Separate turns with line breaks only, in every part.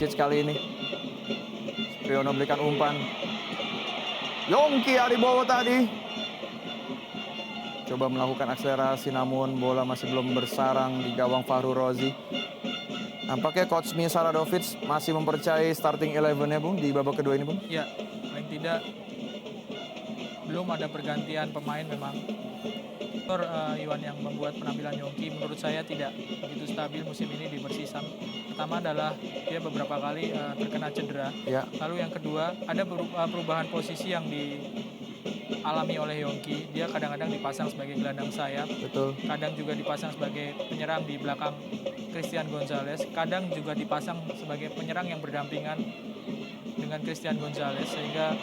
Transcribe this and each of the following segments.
Lopicic kali ini. Supriyono berikan umpan. Yongki Aribowo tadi coba melakukan akselerasi, namun bola masih belum bersarang di gawang Fahru Rozi. Nampaknya Coach Misar Radovic masih mempercayai starting 11-nya, Bung, di babak kedua ini, Bung.
Ya, paling tidak belum ada pergantian pemain memang. Faktor Iwan yang membuat penampilan Yongki menurut saya tidak begitu stabil musim ini di Persisam. Pertama adalah dia beberapa kali terkena cedera.
Ya.
Lalu yang kedua, ada perubahan posisi yang dialami oleh Yongki. Dia kadang-kadang dipasang sebagai gelandang sayap.
Betul.
Kadang juga dipasang sebagai penyerang di belakang Christian Gonzalez. Kadang juga dipasang sebagai penyerang yang berdampingan dengan Christian Gonzalez. Sehingga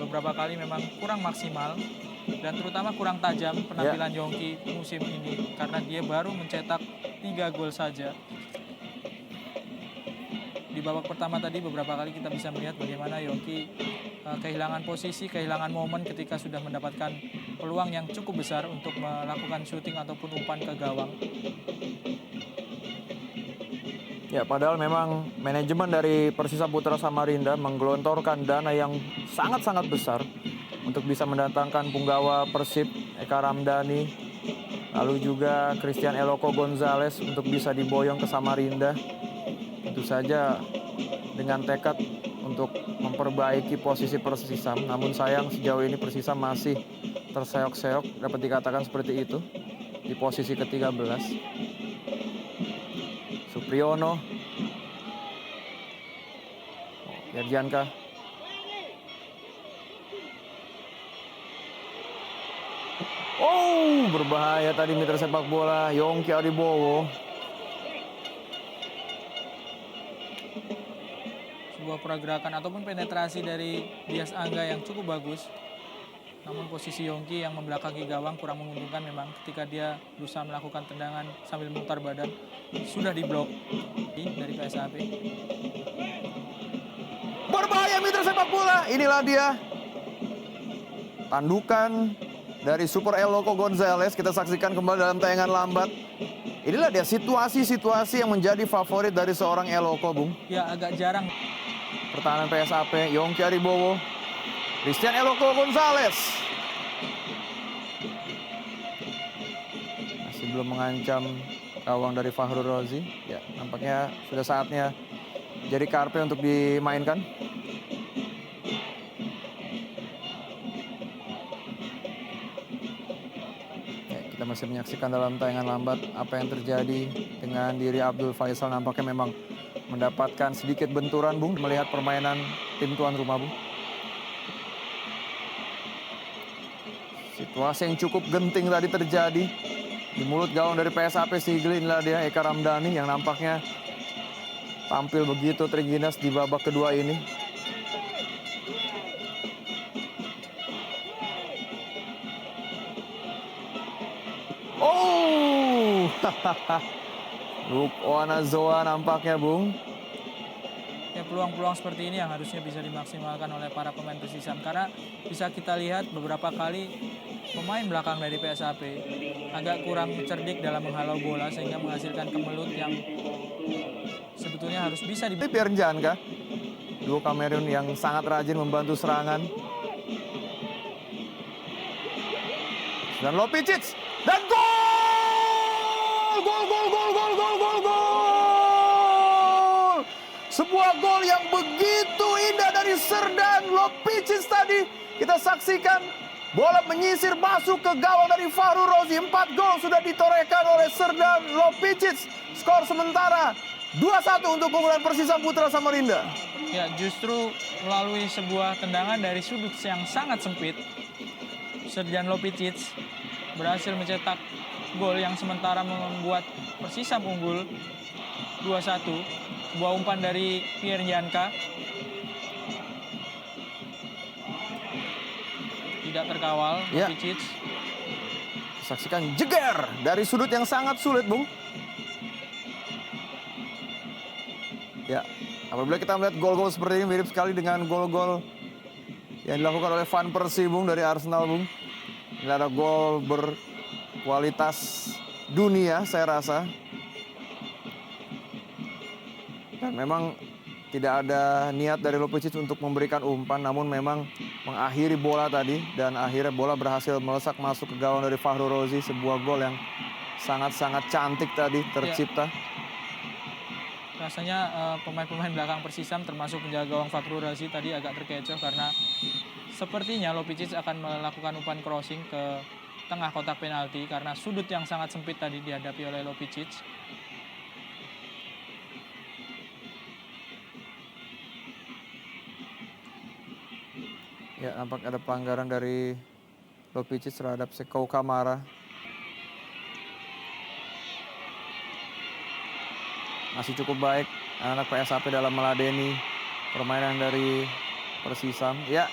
beberapa kali memang kurang maksimal. Dan terutama kurang tajam penampilan Yongki musim ini. Karena dia baru mencetak 3 gol saja. Di babak pertama tadi beberapa kali kita bisa melihat bagaimana Yongki kehilangan posisi, kehilangan momen ketika sudah mendapatkan peluang yang cukup besar untuk melakukan syuting ataupun umpan ke gawang.
Ya, padahal memang manajemen dari Persisam Putra Samarinda menggelontorkan dana yang sangat-sangat besar untuk bisa mendatangkan punggawa Persib, Eka Ramdhani, lalu juga Christian Eloko Gonzalez untuk bisa diboyong ke Samarinda. Tentu saja dengan tekad untuk memperbaiki posisi Persisam. Namun sayang sejauh ini Persisam masih terseok-seok, dapat dikatakan seperti itu, di posisi ke-13. Supriyono, Yerjanka. Oh, berbahaya tadi mitra sepak bola Yongki Aribowo.
Sebuah pergerakan ataupun penetrasi dari Dias Angga yang cukup bagus. Namun posisi Yongki yang membelakangi gawang kurang menguntungkan memang ketika dia berusaha melakukan tendangan sambil memutar badan. Sudah diblok dari PSAP.
Berbahaya mitra sepak bola. Inilah dia tandukan dari Super Eloko Gonzalez. Kita saksikan kembali dalam tayangan lambat. Inilah dia situasi-situasi yang menjadi favorit dari seorang Eloko, Bung.
Ya, agak jarang.
Pertahanan PSAP, Yongki Aribowo, Christian Eloko Gonzalez. Masih belum mengancam gawang dari Fahru Rozi. Ya, nampaknya sudah saatnya jadi karpe untuk dimainkan. Ya, kita masih menyaksikan dalam tayangan lambat apa yang terjadi dengan diri Abdul Faisal. Nampaknya memang mendapatkan sedikit benturan, Bung, melihat permainan tim tuan rumah, Bung. Situasi yang cukup genting tadi terjadi di mulut gawang dari PSAP Sigli. Inilah dia Eka Ramdhani yang nampaknya tampil begitu terginas di babak kedua ini. Oh, Lukwana nampaknya, Bung.
Ya, peluang-peluang seperti ini yang harusnya bisa dimaksimalkan oleh para pemain Persisam. Karena bisa kita lihat beberapa kali pemain belakang dari PSAP agak kurang cerdik dalam menghalau bola sehingga menghasilkan kemelut yang sebetulnya harus bisa
Pierre Janka, duo Kamerun yang sangat rajin membantu serangan. Dan Lopicic dan gol! Gol! Sebuah gol yang begitu indah dari Serdan Lopicic tadi. Kita saksikan bola menyisir masuk ke gawang dari Fahru Rozi. 4 gol sudah ditorehkan oleh Serdan Lopicic. Skor sementara 2-1 untuk keunggulan Persisam Putra Samarinda.
Ya, justru melalui sebuah tendangan dari sudut yang sangat sempit, Serdan Lopicic berhasil mencetak gol yang sementara membuat Persisam unggul 2-1. Sebuah umpan dari Pierre Janka tidak terkawal, Lopicic.
Saksikan jeger dari sudut yang sangat sulit, Bung. Ya, apabila kita melihat gol-gol seperti ini mirip sekali dengan gol-gol yang dilakukan oleh Van Persie, Bung, dari Arsenal, Bung. Ini ada gol berkualitas dunia, saya rasa. Dan memang tidak ada niat dari Lopicic untuk memberikan umpan, namun memang mengakhiri bola tadi dan akhirnya bola berhasil melesak masuk ke gawang dari Fahru Rozi, sebuah gol yang sangat-sangat cantik tadi tercipta.
Rasanya pemain-pemain belakang Persisam termasuk penjaga gawang Fahru Rozi tadi agak terkecoh karena sepertinya Lopicic akan melakukan umpan crossing ke tengah kotak penalti karena sudut yang sangat sempit tadi dihadapi oleh Lopicic.
Ya, nampak ada pelanggaran dari Lopicic terhadap Sekau Kamara. Masih cukup baik anak PSAP dalam meladeni permainan dari Persisam. Ya,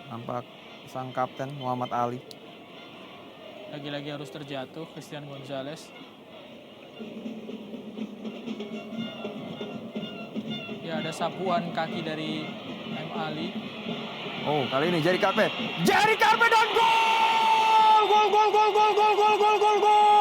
nampak sang kapten Muhammad Ali.
Lagi-lagi harus terjatuh Christian Gonzalez. Ya, ada sapuan kaki dari M. Ali.
Oh, kali ini Jerry Carpe. Jerry Carpe dan gol! Gol, gol, gol, gol, gol, gol, gol, gol, gol!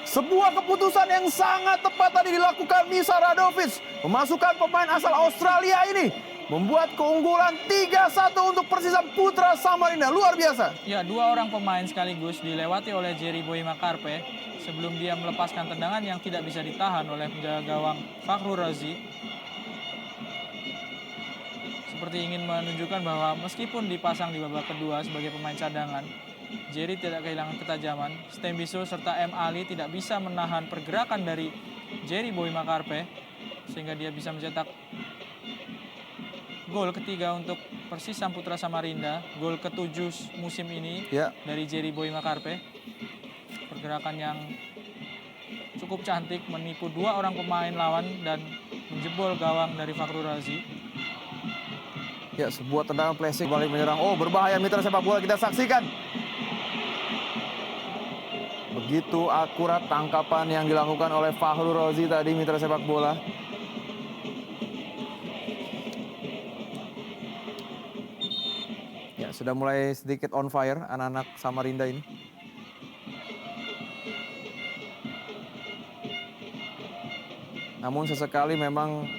Sebuah keputusan yang sangat tepat tadi dilakukan Misha Radovic. Memasukkan pemain asal Australia ini. Membuat keunggulan 3-1 untuk Persisam Putra Samarinda. Luar biasa.
Ya, dua orang pemain sekaligus dilewati oleh Jerry Boima Carpe sebelum dia melepaskan tendangan yang tidak bisa ditahan oleh penjaga gawang Fahru Rozi. Seperti ingin menunjukkan bahwa meskipun dipasang di babak kedua sebagai pemain cadangan, Jerry tidak kehilangan ketajaman. Stembiso serta M. Ali tidak bisa menahan pergerakan dari Jerry Boima Carpe sehingga dia bisa mencetak gol ketiga untuk Persisam Putra Samarinda, gol ke-7 musim ini dari Jerry Boima Carpe. Pergerakan yang cukup cantik, menipu dua orang pemain lawan dan menjebol gawang dari Fahru Rozi.
Ya, sebuah tendangan flashing balik menyerang. Oh, berbahaya mitra sepak bola, kita saksikan. Begitu akurat tangkapan yang dilakukan oleh Fahru Rozi tadi mitra sepak bola. Ya, sudah mulai sedikit on fire anak-anak Samarinda ini. Namun sesekali memang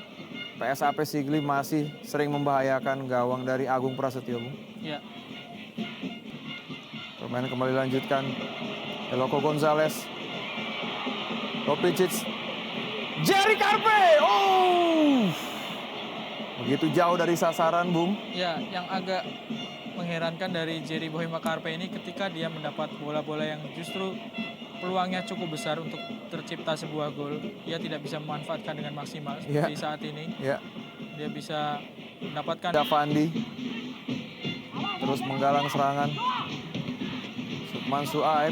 PSAP Sigli masih sering membahayakan gawang dari Agung Prasetyo.
Ya.
Permainan kembali dilanjutkan. Eloko Gonzalez. Lopicic. Jerry Carpe. Oh! Begitu jauh dari sasaran, Bung.
Ya, yang agak mengherankan dari Jerry Boima Carpe ini ketika dia mendapat bola-bola yang justru peluangnya cukup besar untuk tercipta sebuah gol, dia tidak bisa memanfaatkan dengan maksimal seperti saat ini. Dia bisa mendapatkan
Davandi terus menggalang serangan. Sukman Suaib.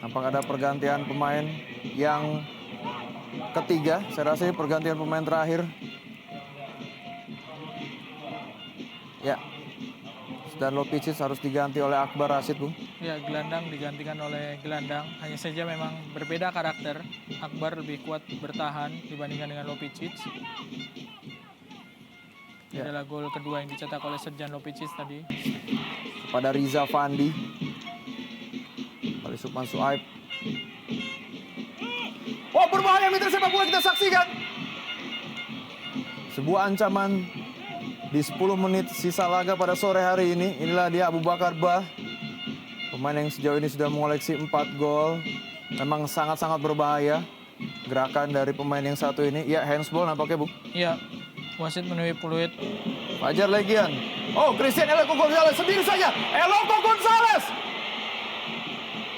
Nampak ada pergantian pemain yang ketiga. Saya rasa ini pergantian pemain terakhir. Ya. Dan Lopicic harus diganti oleh Akbar Rashid, Bung.
Ya, gelandang digantikan oleh gelandang. Hanya saja memang berbeda karakter. Akbar lebih kuat bertahan dibandingkan dengan Lopicic. Ini adalah gol kedua yang dicetak oleh Serjan Lopicic tadi.
Pada Riza Fandi. Kali Sukman Suaib. Oh, berbahaya mitra sepak bola, kita saksikan. Sebuah ancaman di 10 menit sisa laga pada sore hari ini. Inilah dia Abu Bakar Bah. Pemain yang sejauh ini sudah mengoleksi 4 gol. Memang sangat-sangat berbahaya gerakan dari pemain yang satu ini. Ya, handsball nampaknya, Bu.
Iya, wasit menuhi peluit.
Fajar Legian. Oh, Christian Eloko Gonzalez sendiri saja. Eloko Gonzalez.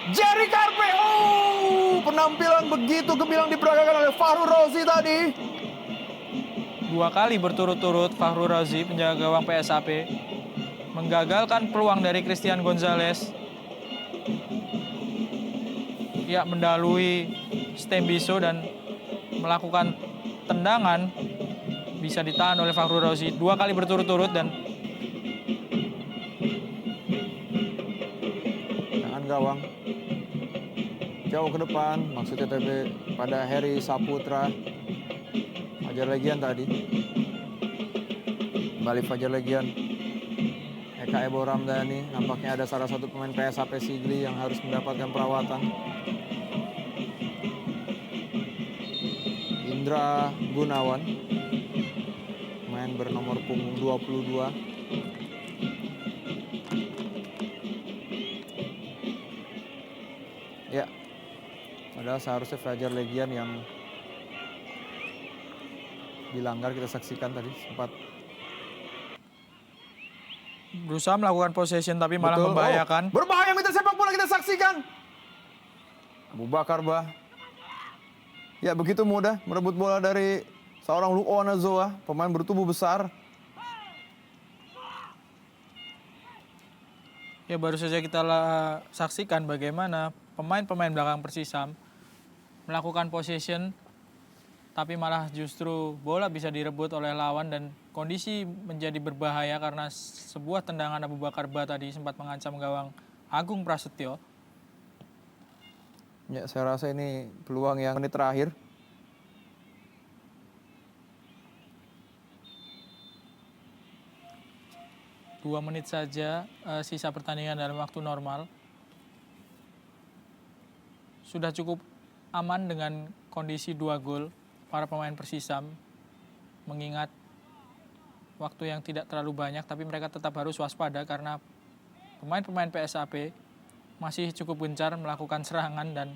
Jerry Carpe. Oh, penampilan begitu gemilang diperagakan oleh Fahru Rozi tadi.
2 kali berturut-turut Fahru Rozi, penjaga gawang PSAP, menggagalkan peluang dari Christian Gonzalez. Ya, mendalui Stembiso dan melakukan tendangan bisa ditahan oleh Fahru Rozi 2 kali berturut-turut dan
tangan gawang jauh ke depan, maksudnya TB pada Heri Saputra. Fajar Legian tadi. Kembali Fajar Legian. Eka Ebo Ramdhani, nampaknya ada salah satu pemain PSAP Sigli yang harus mendapatkan perawatan. Indra Gunawan, pemain bernomor punggung 22. Ya, padahal seharusnya Fajar Legian yang dilanggar, kita saksikan tadi sempat
Berusaha melakukan possession tapi malah
betul.
membahayakan.
Oh, berbahaya minta sepak bola, kita saksikan. Abu Bakar Bah. Ya, begitu mudah merebut bola dari seorang Luona Zoa, pemain bertubuh besar.
Ya, baru saja kita saksikan bagaimana pemain-pemain belakang Persisam melakukan possession tapi malah justru bola bisa direbut oleh lawan dan kondisi menjadi berbahaya karena sebuah tendangan Abu Bakar Bah tadi sempat mengancam gawang Agung Prasetyo.
Ya, saya rasa ini peluang yang menit terakhir.
Dua menit saja sisa pertandingan dalam waktu normal. Sudah cukup aman dengan kondisi 2 gol para pemain Persisam, mengingat waktu yang tidak terlalu banyak, tapi mereka tetap harus waspada karena pemain-pemain PSAP masih cukup gencar melakukan serangan dan